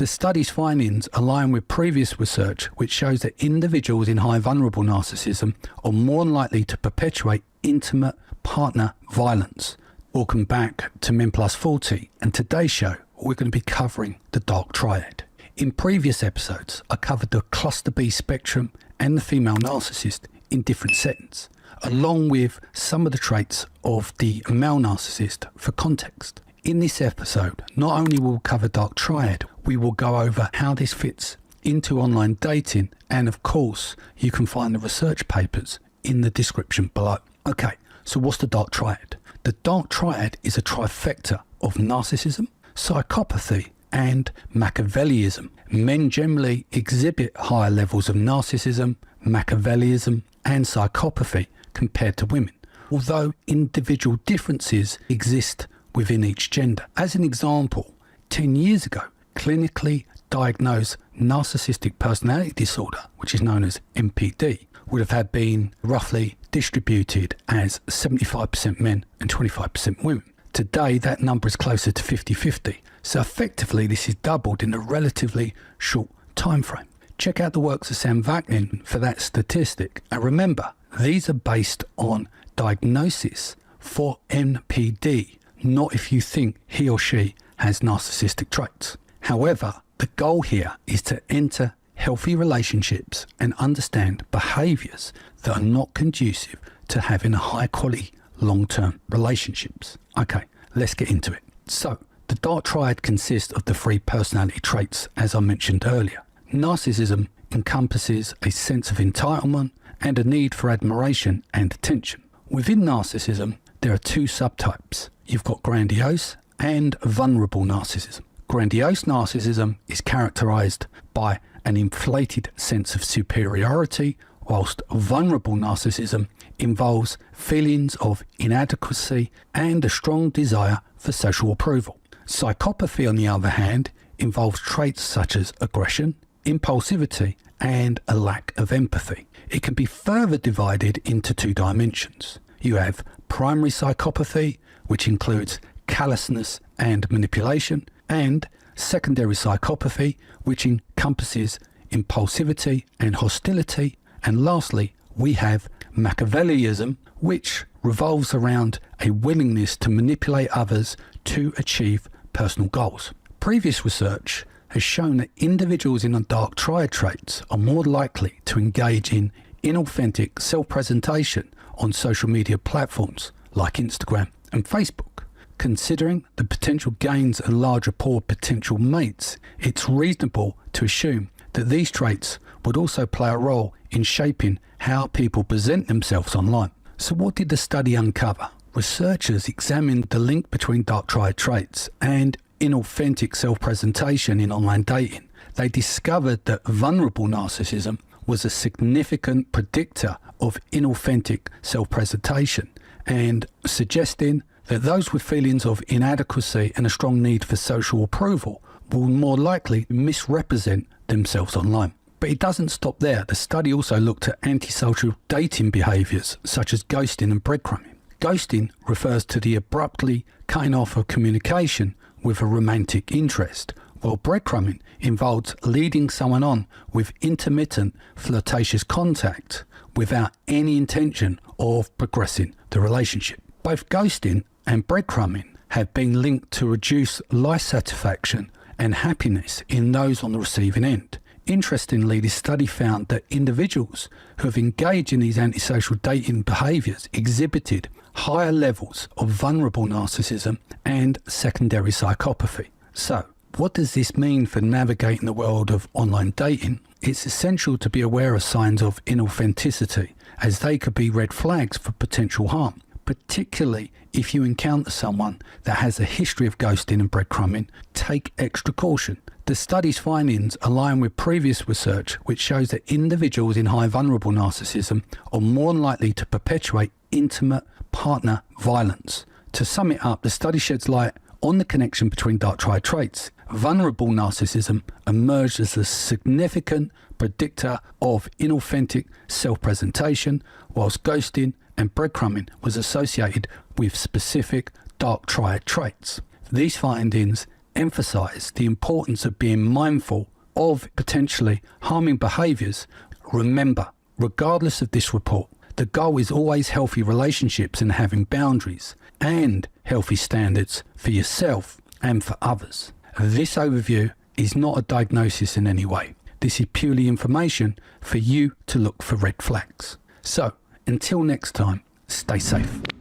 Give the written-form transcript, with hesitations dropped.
The study's findings align with previous research which shows that individuals in high vulnerable narcissism are more likely to perpetuate intimate partner violence. Welcome back to Men Plus 40, and today's show we're going to be covering the dark triad. In previous episodes I covered the cluster B spectrum and the female narcissist in different settings, along with some of the traits of the male narcissist for context. In this episode, not only will we cover dark triad, we will go over how this fits into online dating, and of course you can find the research papers in the description below. Okay, so what's the dark triad? The dark triad is a trifecta of narcissism, psychopathy and Machiavellism. Men generally exhibit higher levels of narcissism, Machiavellism and psychopathy compared to women, although individual differences exist within each gender. As an example, 10 years ago, clinically diagnosed narcissistic personality disorder, which is known as NPD, would have had been roughly distributed as 75% men and 25% women. Today, that number is closer to 50-50. So effectively, this is doubled in a relatively short time frame. Check out the works of Sam Vaknin for that statistic. And remember, these are based on diagnosis for NPD, not if you think he or she has narcissistic traits. However, the goal here is to enter healthy relationships and understand behaviours that are not conducive to having a high quality long-term relationships. Okay, let's get into it. So, the dark triad consists of the three personality traits as I mentioned earlier. Narcissism encompasses a sense of entitlement and a need for admiration and attention. Within narcissism, there are two subtypes. You've got grandiose and vulnerable narcissism. Grandiose narcissism is characterized by an inflated sense of superiority, whilst vulnerable narcissism involves feelings of inadequacy and a strong desire for social approval. Psychopathy, on the other hand, involves traits such as aggression, impulsivity, and a lack of empathy. It can be further divided into two dimensions. You have primary psychopathy, which includes callousness and manipulation, and secondary psychopathy, which encompasses impulsivity and hostility. And lastly, we have Machiavellism, which revolves around a willingness to manipulate others to achieve personal goals. Previous research has shown that individuals in the dark triad traits are more likely to engage in inauthentic self-presentation on social media platforms like Instagram and Facebook. Considering the potential gains and large rapport of potential mates, it's reasonable to assume that these traits would also play a role in shaping how people present themselves online. So what did the study uncover? Researchers examined the link between dark triad traits and inauthentic self-presentation in online dating. They discovered that vulnerable narcissism was a significant predictor of inauthentic self-presentation, and suggesting that those with feelings of inadequacy and a strong need for social approval will more likely misrepresent themselves online. But it doesn't stop there. The study also looked at antisocial dating behaviours such as ghosting and breadcrumbing. Ghosting refers to the abruptly cutting off of communication with a romantic interest, while breadcrumbing involves leading someone on with intermittent flirtatious contact without any intention of progressing the relationship. Both ghosting and breadcrumbing have been linked to reduce life satisfaction and happiness in those on the receiving end. Interestingly, this study found that individuals who have engaged in these antisocial dating behaviours exhibited higher levels of vulnerable narcissism and secondary psychopathy. So, what does this mean for navigating the world of online dating? It's essential to be aware of signs of inauthenticity, as they could be red flags for potential harm, particularly if you encounter someone that has a history of ghosting and breadcrumbing. Take extra caution. The study's findings align with previous research which shows that individuals in high vulnerable narcissism are more likely to perpetuate intimate partner violence. To sum it up, the study sheds light on the connection between dark triad traits. Vulnerable narcissism emerged as a significant predictor of inauthentic self-presentation, whilst ghosting and breadcrumbing was associated with specific dark triad traits. These findings emphasize the importance of being mindful of potentially harming behaviors, remember, regardless of this report, the goal is always healthy relationships and having boundaries and healthy standards for yourself and for others. This overview is not a diagnosis in any way. This is purely information for you to look for red flags. So, until next time, stay safe.